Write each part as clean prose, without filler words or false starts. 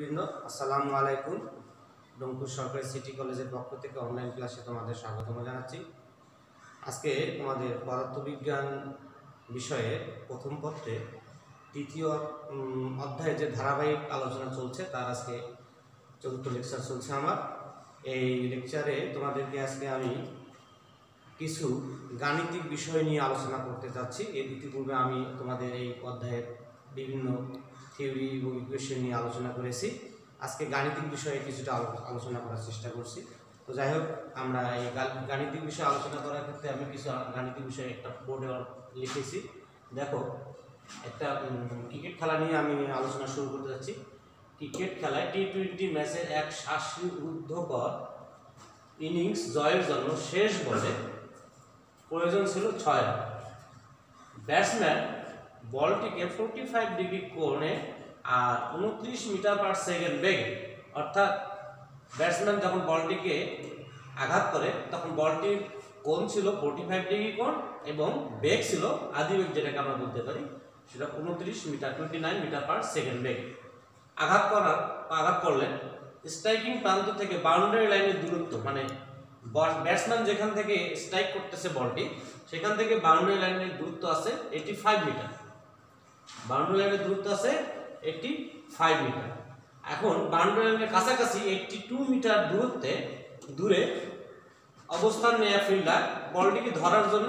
শিক্ষার্থীবৃন্দ, আসসালামু আলাইকুম। রংপুর সরকারি সিটি কলেজের পক্ষ থেকে অনলাইন ক্লাসে তোমাদের স্বাগতম জানাচ্ছি। আজকে তোমাদের পদার্থবিজ্ঞান বিষয়ে প্রথম পত্রে তৃতীয় অধ্যায়ে যে ধারাবাহিক আলোচনা চলছে তার আজকে চতুর্থ লেকচার চলছে আমার। এই লেকচারে তোমাদেরকে আজকে আমি কিছু গাণিতিক বিষয় নিয়ে আলোচনা করতে যাচ্ছি। এর ইতিপূর্বে আমি তোমাদের এই অধ্যায়ের বিভিন্ন থিওরি এবং ইকুয়েশন নিয়ে আলোচনা করেছি। আজকে গাণিতিক বিষয়ে কিছুটা আলোচনা করার চেষ্টা করছি। তো যাই হোক, আমরা এই গাণিতিক বিষয়ে আলোচনা করার ক্ষেত্রে আমি কিছু গাণিতিক বিষয়ে একটা বোর্ডে লিখেছি। দেখো, একটা ক্রিকেট খেলা নিয়ে আমি আলোচনা শুরু করতে যাচ্ছি। ক্রিকেট খেলায় টি-20 ম্যাচের এক শ্বাসরুদ্ধকর ইনিংস জয়ের জন্য শেষ বলে প্রয়োজন ছিল 6 রান। ব্যাটসম্যান বলটিকে 45 ডিগ্রি কোণে আর 29 মিটার পার সেকেন্ড বেগে, অর্থাৎ ব্যাটসম্যান যখন বলটিকে আঘাত করে তখন বলটির কোণ ছিল 45 ডিগ্রি কোণ এবং বেগ ছিল আদি বেগ, যেটাকে আমরা বলতে পারি সেটা 29 মিটার পার সেকেন্ড বেগে আঘাত করলেন। স্ট্রাইকিং প্রান্ত থেকে বাউন্ডারি লাইনের দূরত্ব, মানে ব্যাটসম্যান যেখান থেকে স্ট্রাইক করতেছে বলটি সেখান থেকে বাউন্ডারি লাইনের দূরত্ব আছে 85 মিটার। বাউন্ডারি লাইনের দূরত্ব আছে 85 মিটার। এখন বাউন্ডারি লাইনের কাছাকাছি 82 মিটার দূরে অবস্থান নেওয়া ফিল্ডার বলটিকে ধরার জন্য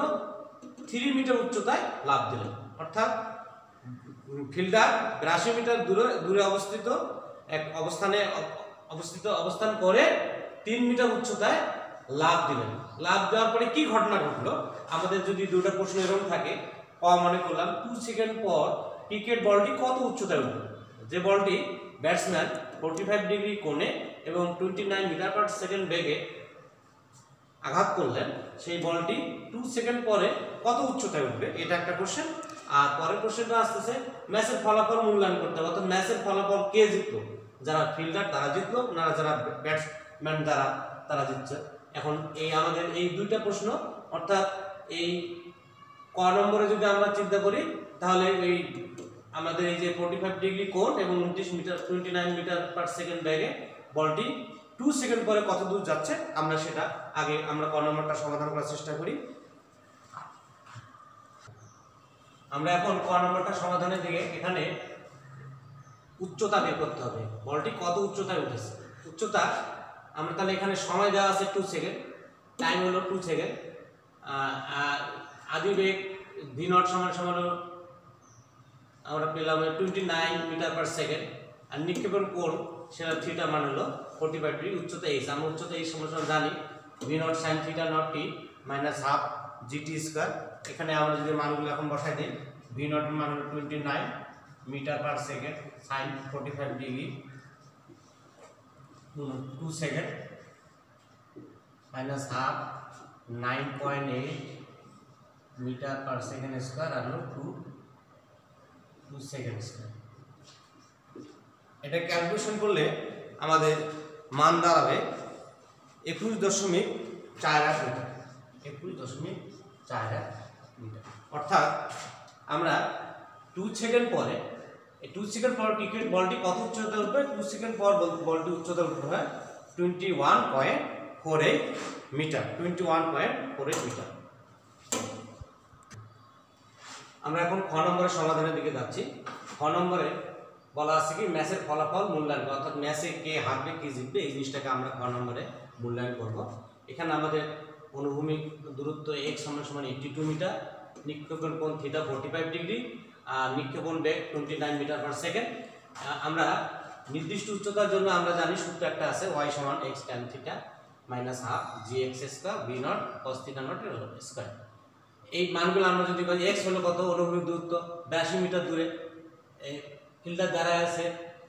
3 মিটার উচ্চতায় লাফ দিলেন। অর্থাৎ ফিল্ডার 82 মিটার দূরে অবস্থান করে 3 মিটার উচ্চতায় লাফ দিলেন। লাফ দেওয়ার পরে কি ঘটনা ঘটলো? আমাদের যদি দুটো প্রশ্ন এরকম থাকে, মনে করলাম 2 সেকেন্ড পর ক্রিকেট বলটি কত উচ্চতায় উঠল। যে বলটি ব্যাটসম্যান 45 ডিগ্রি কোণে এবং 29 মিটার পার সেকেন্ড বেগে আঘাত করলেন, সেই বলটি 2 সেকেন্ড পরে কত উচ্চতায় উঠবে, এটা একটা কোশ্চেন। আর পরের কোশ্চেনটা আসতেছে ম্যাচের ফলাফল মূল্যায়ন করতে হবে। অর্থাৎ ম্যাচের ফলাফল কে জিতলো? যারা ফিল্ডার তারা জিতলো, না যারা ব্যাটসম্যান তারা জিতছে। এখন আমাদের এই দুইটা প্রশ্ন, অর্থাৎ এই ক নম্বরে যদি আমরা চিন্তা করি তাহলে আমাদের এই যে 45 ডিগ্রি কোণ এবং 29 মিটার পার সেকেন্ড বেগে বলটি 2 সেকেন্ড পরে কত দূর যাচ্ছে, আমরা সেটা আগে আমরা ক নম্বরটা সমাধান করার চেষ্টা করি। আমরা এখন ক নম্বরটা সমাধানের দিকে, এখানে উচ্চতা বের করতে হবে, বলটি কত উচ্চতায় উঠেছে। উচ্চতা আমরা তাহলে এখানে সময় দেওয়া আছে 2 সেকেন্ড, টাইম হলো 2 সেকেন্ড। আদি বেগ ভি নট সমান আমরা পেলাম 29 মিটার পার সেকেন্ড। আর নিক্ষেপণ কোণ সেটা থিটা মান হলো 45 ডিগ্রি। উচ্চতা এইচ, আমরা উচ্চতা এই সমস্যা জানি, V naught sine theta not T minus half GT square. এখানে আমরা যদি মানগুলো এখন বসাই দিই, ভি নট মান হলো 29 metre per second sine 45 degree 2 second minus half 9.8 metre per second square আর 2 সেকেন্ড স্কোয়ার। এটা ক্যালকুলেশন করলে আমাদের মান দাঁড়াবে 21.48 মিটার। 21.48 মিটার। অর্থাৎ আমরা 2 সেকেন্ড পরে ক্রিকেট বলটি কত উচ্চতা উঠবে? 2 সেকেন্ড পর বলটি উচ্চতা উঠবে হয় 21.48 মিটার। 21.48 মিটার। আমরা এখন খ নম্বরের সমাধানের দিকে যাচ্ছি। খ নম্বরে বলা আছে কি ম্যাচের ফলাফল মূল্যায়ন, অর্থাৎ ম্যাচে কে হারবে কে জিতবে, এই জিনিসটাকে আমরা খ নম্বরে মূল্যায়ন করব। এখানে আমাদের অনুভূমিক দূরত্ব x সমান 82 মিটার, নিক্ষেপণ কোণ থিটা 45 ডিগ্রি আর নিক্ষেপণ বেগ 29 মিটার পার সেকেন্ড। আমরা নির্দিষ্ট উচ্চতার জন্য আমরা জানি সূত্র একটা আছে, y সমান x tan theta minus half gx square v naught cos theta not square. এই মানগুলো আমরা যদি বলি, x হলো কত? অনুভূমিক দূরত্ব 82 মিটার দূরে, এই ফিল্ডার দাঁড়ায় আছে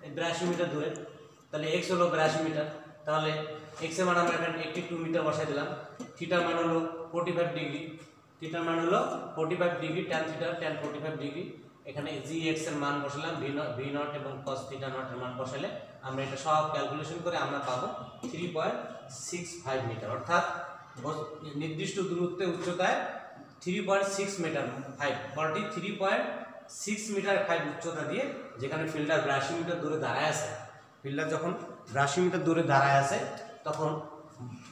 82 মিটার দূরে, তাহলে x হলো 82 মিটার। তাহলে x এর মান আমরা এখানে 82 মিটার বসাই দিলাম। থিটার মান হলো 45 degree, tan theta tan 45 degree. এখানে gx এর মান বসালাম, v নট এবং cos থিটা নট এর মান বসালে আমরা এটা সব ক্যালকুলেশন করে আমরা পাবো 3.65 মিটার। অর্থাৎ নির্দিষ্ট দূরত্বে উচ্চতায় 3.6 মিটার 5 বলটি 3.6 মিটার 5 উচ্চতা দিয়ে, যেখানে ফিল্ডার 82 মিটার দূরে দাঁড়ায় আছে, ফিল্ডার যখন 82 মিটার দূরে দাঁড়ায় আছে তখন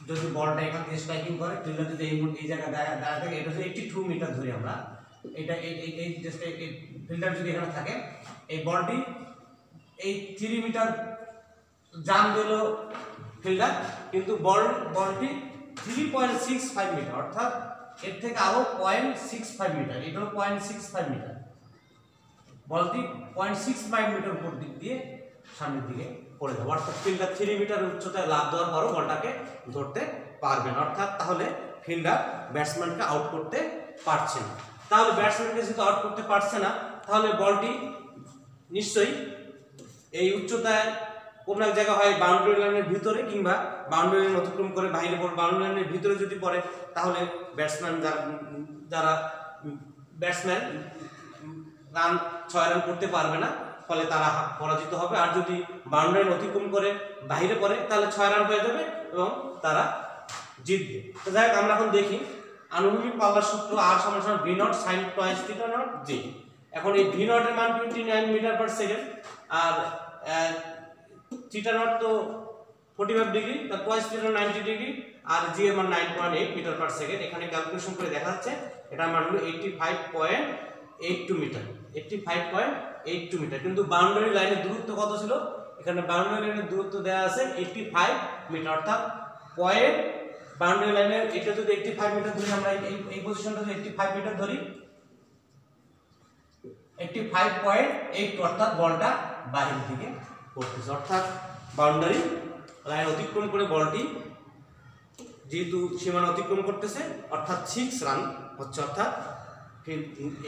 যদি বলটা এখান থেকে স্ট্রাইকিং করে, ফিল্ডার যদি এই জায়গায় দাঁড়ায় থাকে, এটা হচ্ছে 82 মিটার ধরে আমরা এটা এই ফিল্ডার যদি এখানে থাকে, এই বলটি এই 3 মিটার জাম দিল ফিল্ডার, কিন্তু বলটি 3.65 মিটার, অর্থাৎ এর থেকে আরো 0.65 মিটার, এটা হলো 0.65 মিটার, বলটি 0.65 মিটার উপর দিক দিয়ে সামনের দিকে পড়ে যাবে। অর্থাৎ ফিল্ডার 3 মিটার উচ্চতায় লাফ দেওয়ার পরও বলটাকে ধরতে পারবে না, অর্থাৎ তাহলে ফিল্ডার ব্যাটসম্যানকে আউট করতে পারছে না। তাহলে ব্যাটসম্যানকে যেহেতু আউট করতে পারছে না, তাহলে বলটি নিশ্চয়ই এই উচ্চতায় কোন এক জায়গা হয় বাউন্ডারি লাইনের ভিতরে, কিংবা বাউন্ডারি লাইন অতিক্রম করে বাইরে পড়ে, বাউন্ডারি লাইনের ভিতরে যদি পড়ে তাহলে ব্যাটসম্যান রান 6 রান করতে পারবে না, ফলে তারা পরাজিত হবে। আর যদি বাউন্ডারি লাইন অতিক্রম করে বাইরে পড়ে তাহলে 6 রান হয়ে যাবে এবং তারা জিতবে। তো যাই হোক, আমরা এখন দেখি আনুভূমিক পাল্লার সূত্র R = V0 sin twice theta naught J। এখন এই V0 এর মান 29 মিটার পার সেকেন্ড, আর থিটা নট তো 45 ডিগ্রি, তার twice theta 90 ডিগ্রি, আর J এর মান 9.8 মিটার পার সেকেন্ড। এখানে ক্যালকুলেশন করে দেখা যাচ্ছে এটার মান হলো 85.82 মিটার, 85.82 মিটার। কিন্তু বাউন্ডারি লাইনের দূরত্ব কত ছিল? এখানে বাউন্ডারি লাইনের দূরত্ব দেওয়া আছে 85 মিটার, অর্থাৎ পয়েন্ট বাউন্ডারি লাইনের এটা যদি 85 মিটার ধরি, আমরা এই পজিশনটা যদি 85 মিটার ধরি, 85.8, অর্থাৎ বলটা বাইরের দিকে পড়তেছে, অর্থাৎ বাউন্ডারি লাইন অতিক্রম করে বলটি যেহেতু সীমানা অতিক্রম করতেছে, অর্থাৎ 6 রান হচ্ছে, অর্থাৎ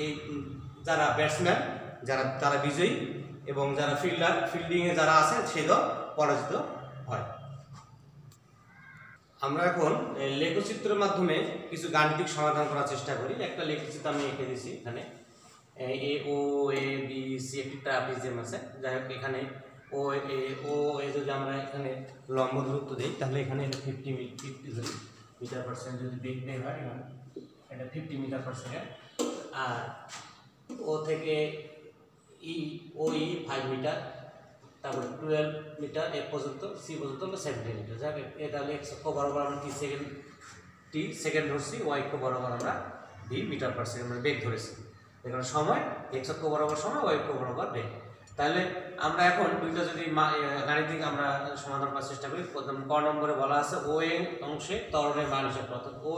এই যারা ব্যাটসম্যান তারা বিজয়ী এবং যারা ফিল্ডিং এ যারা আছে সেই দল পরাজিত হয়। আমরা এখন লেখচিত্রের মাধ্যমে কিছু গাণিতিক সমাধান করার চেষ্টা করি। একটা লেখচিত্র আমি এঁকে দিয়েছি, এখানে এ ও এ বি সি একটি ট্রাপিজিয়াম আছে। যাই হোক, এখানে ও এ যদি আমরা এখানে লম্ব দূরত্ব দিই, তাহলে এখানে এটা 50 মিটার পার সেকেন্ড যদি বেগ বের হয়, এটা 50 মিটার পার সেকেন্ড। আর ও থেকে ই 5 মিটার, তারপরে 12 মিটার, এ পর্যন্ত সি পর্যন্ত 70 মিটার। যাক, এটা হলে এক্স অক্ষ বরাবর আমরা টি সেকেন্ড ধরছি, ওয়াই অক্ষ বরাবর আমরা ভি মিটার পার সেকেন্ড মানে বেগ ধরেছি। এখানে সময় এক্স অক্ষ বরাবর সময়, ওয়াই অক্ষ বরাবর বেগ। তাহলে আমরা এখন দুইটা যদি গাণিতিক আমরা সমাধান করার চেষ্টা করি। প্রথম ক নম্বরে বলা আছে ও এ অংশে ত্বরণের মান হিসাব, অর্থাৎ ও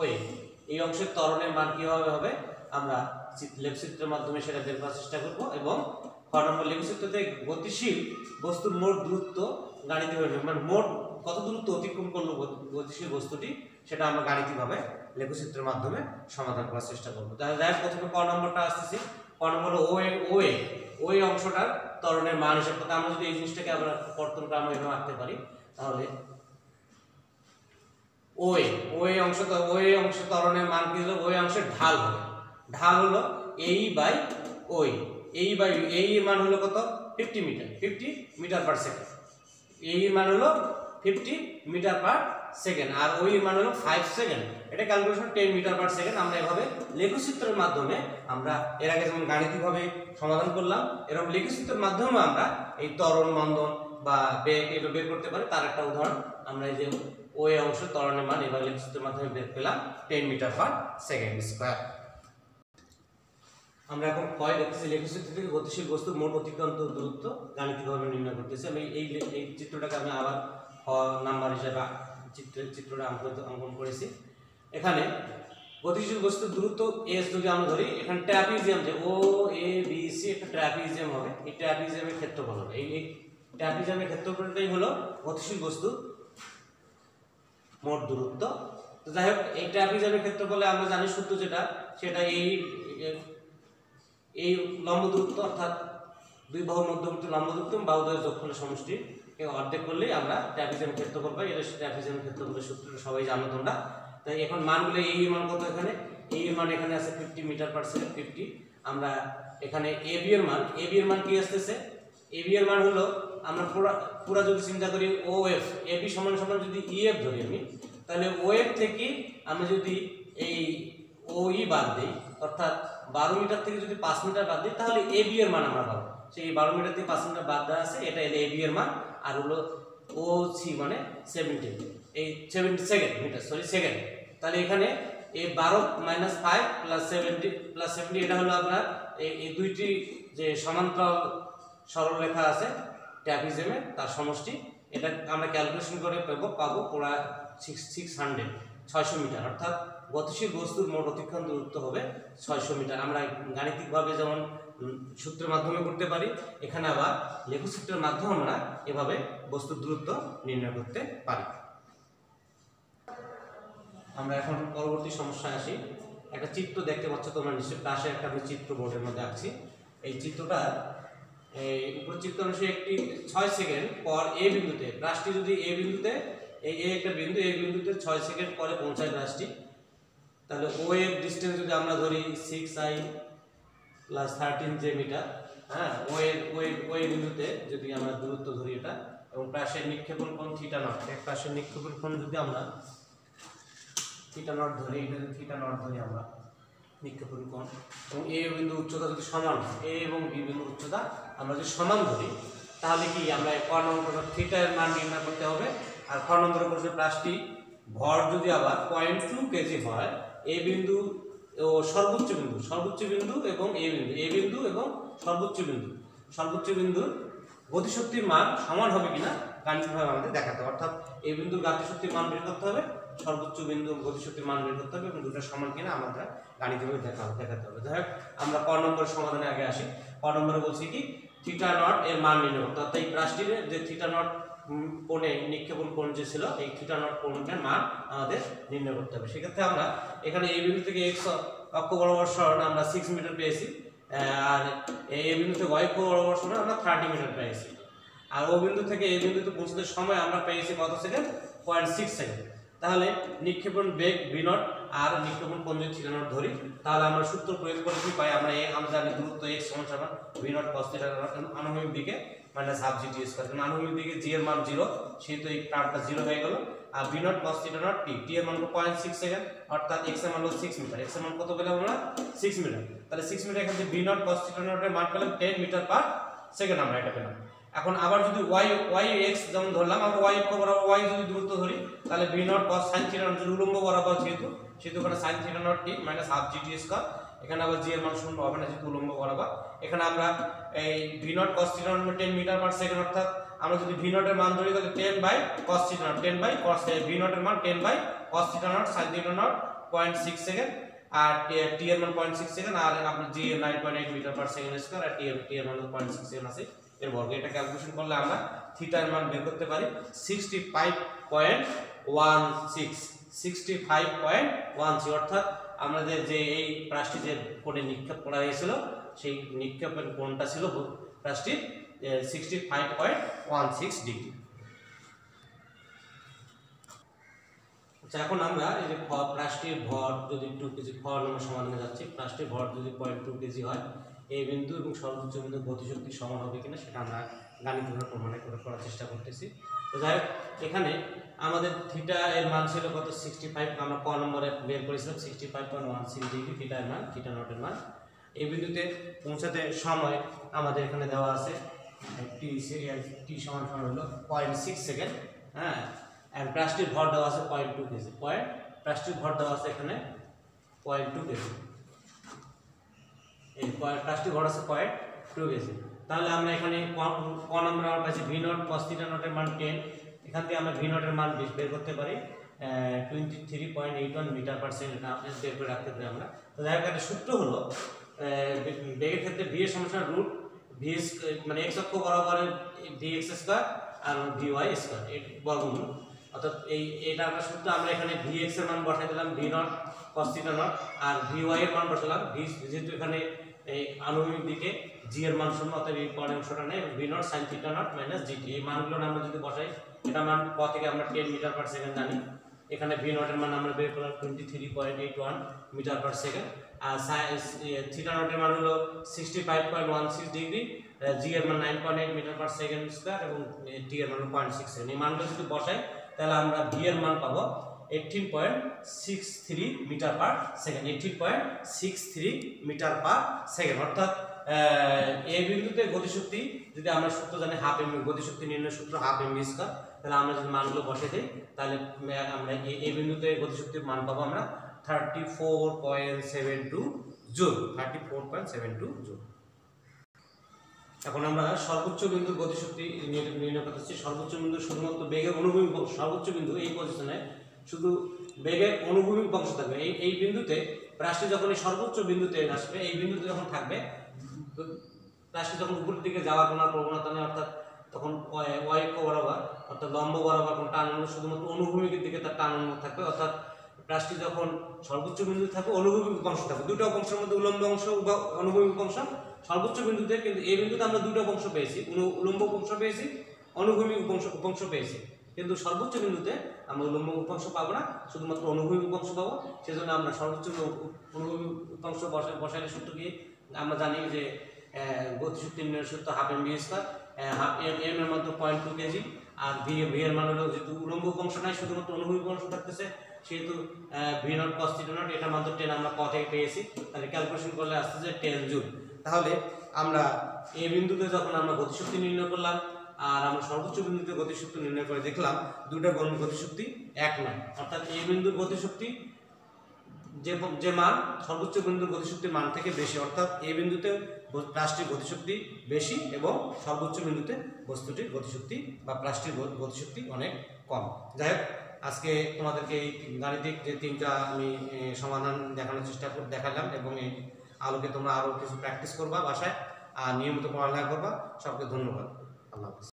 এই অংশের ত্বরণের মান কিভাবে হবে আমরা লেখচিত্রের মাধ্যমে সেটা বের করার চেষ্টা করব। এবং খ নম্বর লেখচিত্রতে গতিশীল বস্তুর মোট দূরত্ব গাণিতিকভাবে, মানে মোট কত দূরত্ব অতিক্রম করলো গতিশীল বস্তুটি, সেটা আমরা গাণিতিকভাবে লেখচিত্রের মাধ্যমে সমাধান করার চেষ্টা করবো। তাহলে প্রথমে ক নম্বরটা আসতেছি। ক নম্বর ও এ অংশটার ত্বরণের মান হিসাব করতে আমরা যদি এই জিনিসটাকে আমরা কর্তনটা আমরা এভাবে আঁকতে পারি, তাহলে ও এ অংশ ত্বরণের মান কি হলো? ও এ অংশের ঢাল হলো এই বাই ওই, এই মান হলো কত? 50 মিটার পার সেকেন্ড। এই মান হলো 50 মিটার পার সেকেন্ড, আর ওই মান হলো 5 সেকেন্ড। এটা ক্যালকুলেশন 10 মিটার পার সেকেন্ড। আমরা এভাবে লেখচিত্রের মাধ্যমে আমরা এর আগে যেমন গাণিতিকভাবে সমাধান করলাম, এরকম লেখচিত্রের মাধ্যমে আমরা এই ত্বরণ মন্দন বা বেগ এটা বের করতে পারি। তার একটা উদাহরণ আমরা এই যে ও এ অংশ ত্বরণের মান এবার লেখচিত্রের মাধ্যমে বের পেলাম 10 মিটার পার সেকেন্ড স্কয়ার। আমরা এখন ক্ষয় দেখতেছি লেখচিত্র থেকে গতিশীল বস্তুর মোট অতিক্রান্ত দূরত্ব গাণিতিকভাবে নির্ণয় করতেছি। আমি এই চিত্রটাকে আমি আবার খ নাম্বার হিসেবে চিত্রটা অঙ্কন করেছি। এখানে গতিশীল বস্তুর দূরত্ব এস যদি আমরা ধরি, এখানে ট্র্যাপিজিয়াম যে ও এ বি সি একটা ট্র্যাপিজিয়াম হবে, এই ট্র্যাপিজিয়ামের ক্ষেত্রফল হবে, এই ট্র্যাপিজিয়ামের ক্ষেত্রফলটাই হলো গতিশীল বস্তুর মোট দূরত্ব। তো যাই হোক, এই ট্র্যাপিজিয়ামের ক্ষেত্রফলে আমরা জানি সূত্র যেটা, সেটা এই লম্ব দূরত্ব, অর্থাৎ দুই বাহুর মধ্যবর্তী লম্ব দূরত্ব এবং বাহুদ্বয়ের যোগফলের সমষ্টি অর্ধেক করলেই আমরা ট্র্যাপিজিয়ামের ক্ষেত্রফল পাই। এটা ট্র্যাপিজিয়ামের ক্ষেত্রফলের সূত্রটা সবাই জানো তোমরা। তাই এখন মানগুলো এই মান কত? এখানে এই মান এখানে আছে 50 মিটার পার সেকেন্ড 50। আমরা এখানে এ বি এর মান কি আসতেছে? এ বি এর মান হলো, আমরা পুরা যদি চিন্তা করি ও এফ, এ বি সমান যদি ই এফ ধরি আমি, তাহলে ও এফ থেকে আমরা যদি এই ও ই বাদ দিই, অর্থাৎ 12 মিটার থেকে যদি 5 মিটার বাদ দিই, তাহলে এ বি এর মান আমরা পাবো। সেই 12 মিটার থেকে 5 মিটার বাদ দেওয়া আছে, এটা এ বি এর মান। আর হলো ও সি মানে 70, এই 70 সেকেন্ড মিটার, সরি সেকেন্ড। তাহলে এখানে এই 12 মাইনাস 5 প্লাস 70 এটা হলো আপনার এই দুইটি যে সমান্তরাল সরলরেখা আছে ট্র্যাপিজমে তার সমষ্টি। এটা আমরা ক্যালকুলেশন করে পাবো পুরা 600 মিটার, অর্থাৎ গতিশীল বস্তুর মোট অতিক্রান্ত দূরত্ব হবে 600 মিটার। আমরা গাণিতিকভাবে যেমন সূত্রের মাধ্যমে করতে পারি, এখানে আবার লেখচিত্রের মাধ্যমে আমরা এভাবে বস্তুর দূরত্ব নির্ণয় করতে পারি। আমরা এখন পরবর্তী সমস্যায় আসি। একটা চিত্র দেখতে পাচ্ছ তোমরা নিশ্চয়ই, ক্লাসে একটা আমি চিত্র বোর্ডের মধ্যে আঁকছি। এই চিত্রটা উপর চিত্র অনুসারে একটি 6 সেকেন্ড পর এ বিন্দুতে, ব্রাশটি যদি এ বিন্দুতে, এই একটা বিন্দু, এই বিন্দুতে 6 সেকেন্ড পরে পৌঁছায় ব্রাশটি, তাহলে ও এর ডিস্টেন্স যদি আমরা ধরি 6i প্লাস 13j মিটার, হ্যাঁ, ও এর বিন্দুতে যদি আমরা দূরত্ব ধরি এটা, এবং ব্রাশের নিক্ষেপণ কোণ থিটা নট, এক ব্রাশের নিক্ষেপণ কোণ যদি আমরা থিটা নট ধরি, এটা যদি থিটা নট ধরি আমরা নিক্ষেপণ কোণ, এবং এ বিন্দু উচ্চতা যদি সমান, এ এবং বি বিন্দু উচ্চতা আমরা যদি সমান ধরি, তাহলে কি আমরা ক নম্বর থিটা এর মান নির্ণয় করতে হবে। আর খ নম্বর করছে প্লাসটি ভর যদি আবার 0.2 কেজি হয়, এ বিন্দু ও সর্বোচ্চ বিন্দু এবং এ বিন্দু এবং সর্বোচ্চ বিন্দুর গতিশক্তির মান সমান হবে কিনা গাণিতিকভাবে আমাদের দেখাতে হবে। অর্থাৎ এই বিন্দুর গতিশক্তির মান বের করতে হবে, সর্বোচ্চ বিন্দু গতিশক্তির মান বের করতে হবে, এবং দুটো সমান কিনা আমাদের গাণিতিকভাবে দেখাতে হবে। যাই হোক, আমরা ক নম্বরের সমাধানে আগে আসি। ক নম্বরে বলছি কি থিটা নট এর মান নির্ণয় করতে, অর্থাৎ এই ব্রাশটির যে থিটা নট কোণে নিক্ষেপণ কোণ যে ছিল, এই থিটা নট কোণের মান আমাদের নির্ণয় করতে হবে। সেক্ষেত্রে আমরা এখানে এই বিন্দু থেকে x অক্ষ বরাবর সরণ আমরা 6 মিটার পেয়েছি, আর এই বিন্দু থেকে y অক্ষ বরাবর সরণ আমরা 30 মিটার পেয়েছি, আর ও বিন্দু থেকে এই বিন্দুতে পৌঁছতে সময় আমরা পেয়েছি কত সেকেন্ড, 0.6 সেকেন্ড। তাহলে নিক্ষেপণ বেগ v নট আর নিক্ষেপণ কোণ যদি থিটা নট ধরি, তাহলে আমরা সূত্র প্রয়োগ করে কি পাই, আমরা জানি দূরত্ব x সমান v naught cos theta naught আনুভূমিক দিকে minus half g t square, কারণ আনুভূমিক দিকে জি এর মান 0, সেহেতু এই টার্মটা 0 হয়ে গেল। আর v naught cos theta not t এর মান 0.6 সেকেন্ড, অর্থাৎ x এর মান হলো 6 মিটার, x এর মান কত পেলাম আমরা 6 মিটার। তাহলে 6 মিটার এখানে v naught cos theta naught এর মান পেলাম 10 মিটার পার সেকেন্ড, আমরা এটা পেলাম। এখন আবার যদি y x যেমন ধরলাম, আমরা y অক্ষ বরাবর y যদি দূরত্ব ধরি, তাহলে v naught cos sin theta not যদি উলম্ব বরাবর যেহেতু ওখানে sin theta not t minus half g t square, এখানে আবার জি এর মান শূন্য হবে না যেহেতু উলম্ব বরাবর। এখানে আমরা এই v naught cos theta naught 10 metre per second, অর্থাৎ আমরা যদি v নট এর মান ধরি তাহলে 10 by cos theta naught, 10 by cos v naught এর মান 10 by cos theta naught sin theta naught 0.6 second, আর t এর মান 0.6 সেকেন্ড, আর আপনার জি এর 9.8 মিটার পার সেকেন্ড স্কয়ার, আর t এর মান 0.6 সেকেন্ড আছে এর বর্গ। এটা ক্যালকুলেশন করলে আমরা থিটা এর মান বের করতে পারি 65.16, অর্থাৎ আমাদের যে এই ব্রাশটি যে কোণে নিক্ষেপ করা হয়েছিল, সেই নিক্ষেপের কোণটা ছিল ব্রাশটির 65.16 ডিগ্রি। আচ্ছা, এখন আমরা এই যে ব্রাশটির ভর যদি 2 কেজি, খ নম্বর সমাধানে যাচ্ছি। ব্রাশটির ভর যদি 0.2 কেজি হয়, এই বিন্দু এবং সর্বোচ্চ বিন্দু গতিশক্তি সমান হবে কিনা সেটা আমরা গাণিতিকভাবে প্রমাণ করার চেষ্টা করতেছি। তো যাই হোক, এখানে আমাদের থিটা এর মান ছিল কত 65, আমরা ক নম্বরে বের করেছিলাম 65.16 ডিগ্রি থিটা এর মান, থিটা নট এর মান। এই বিন্দুতে পৌঁছাতে সময় আমাদের এখানে দেওয়া আছে t সমান হলো 0.6 সেকেন্ড, হ্যাঁ, এন্ড ব্রাশটির ভর দেওয়া আছে 0.2 কেজি, ব্রাশটির ভর দেওয়া আছে এখানে 0.2 কেজি, এই ব্রাশটির ভর আছে 0.2 কেজি। তাহলে আমরা এখানে ক নম্বর আমরা পাচ্ছি v naught cos theta naught এর মান 10, এখান থেকে আমরা v নট এর মান বের করতে পারি 23.81 মিটার পার সেকেন্ড, এটা আপনি বের করে রাখতে পারি আমরা। তো যাই হোক, একটা সূত্র হলো বেগের ক্ষেত্রে v এর সমান রুট ভি মানে x অক্ষ বরাবর vx স্কয়ার আর vy স্কয়ার এর বর্গমূল, অর্থাৎ এটা আমরা সূত্র আমরা এখানে vx এর মান বসাই দিলাম v naught cos theta naught, আর vy এর মান বসালাম যেহেতু এখানে এই আনুভূমিক দিকে g এর মান শূন্য, অর্থাৎ এই পরের অংশটা নেই, v not sin theta not minus gt, এই মানগুলো আমরা যদি বসাই, এটা মান ক থেকে আমরা 10 মিটার পার সেকেন্ড জানি, এখানে v নট এর মান আমরা বের করলাম 23.81 মিটার পার সেকেন্ড, আর থিটা নট এর মান হলো 65.16 ডিগ্রি, g এর মান 9.8 মিটার পার সেকেন্ড স্কয়ার, এবং t এর মান 0.6 সেকেন্ড। এই মানগুলো যদি বসাই, তাহলে আমরা v এর মান পাবো 18.63 metre per second, 18.63 metre per second, অর্থাৎ এই বিন্দুতে গতিশক্তি যদি আমরা সূত্র জানি হাফ এম গতিশক্তি নির্ণয় সূত্র হাফ এম ভি স্কয়ার, তাহলে আমরা যদি মানগুলো বসে দিই তাহলে আমরা এই বিন্দুতে গতিশক্তির মান পাবো আমরা 34.72 জুল, 34.72 জুল। এখন আমরা সর্বোচ্চ বিন্দুর গতিশক্তি নির্ণয় করতেছি। সর্বোচ্চ বিন্দু শুধুমাত্র বেগের অনুভূমিক অংশ, সর্বোচ্চ বিন্দু এই পজিশনে শুধু বেগের অনুভূমিক অংশ থাকবে। এই বিন্দুতে রাশি যখন এই সর্বোচ্চ বিন্দুতে আসবে, এই বিন্দুতে যখন থাকবে, রাশি যখন উপরের দিকে যাওয়ার কোনো প্রবণতা নেই, অর্থাৎ তখন ওয়াই অক্ষ বরাবর অর্থাৎ লম্ব বরাবর কোনো টান অনুভূমিক, শুধুমাত্র অনুভূমিকের দিকে তার টান অনুভূমিক থাকবে। অর্থাৎ রাশি যখন সর্বোচ্চ বিন্দু থাকবে অনুভূমিক অংশ থাকবে, দুটো অংশের মধ্যে উলম্ব অংশ বা অনুভূমিক অংশ সর্বোচ্চ বিন্দুতে, কিন্তু এই বিন্দুতে আমরা দুটো অংশ পেয়েছি, উলম্ব অংশ পেয়েছি, অনুভূমিক অংশ পেয়েছি, কিন্তু সর্বোচ্চ বিন্দুতে আমরা উলম্ব অংশ পাবো না, শুধুমাত্র অনুভূমিক অংশ পাবো। সেজন্য আমরা সর্বোচ্চ অনুভূমিক অংশ বসালে সূত্র কি আমরা জানি যে গতিশক্তি নির্ণয়ের সূত্র half M V square, half M এর মধ্যে 0.2 কেজি, আর ভি এর মান হলো যেহেতু উলম্ব অংশ নাই শুধুমাত্র অনুভূমিক অংশ থাকতেছে, সেহেতু V naught cos theta not এটার মান 10 আমরা ক থেকে পেয়েছি, তাহলে ক্যালকুলেশন করলে আসছে 10 জুল। তাহলে আমরা এই বিন্দুতে যখন আমরা গতিশক্তি নির্ণয় করলাম আর আমরা সর্বোচ্চ বিন্দুতে গতিশক্তি নির্ণয় করে দেখলাম দুটো গতিশক্তি এক নয়, অর্থাৎ এই বিন্দুর গতিশক্তি যে মান সর্বোচ্চ বিন্দুর গতিশক্তির মান থেকে বেশি, অর্থাৎ এই বিন্দুতে প্লাস্টিক গতিশক্তি বেশি এবং সর্বোচ্চ বিন্দুতে বস্তুটির গতিশক্তি বা প্লাস্টিক গতিশক্তি অনেক কম। যাই হোক, আজকে তোমাদেরকে এই গাণিতিক যে তিনটা আমি সমাধান দেখানোর চেষ্টা দেখালাম এবং এই আলোকে তোমরা আরও কিছু প্র্যাকটিস করবা বাসায় আর নিয়মিত পড়ালেখা করবা। সবকে ধন্যবাদ। আল্লাহ হাফেজ।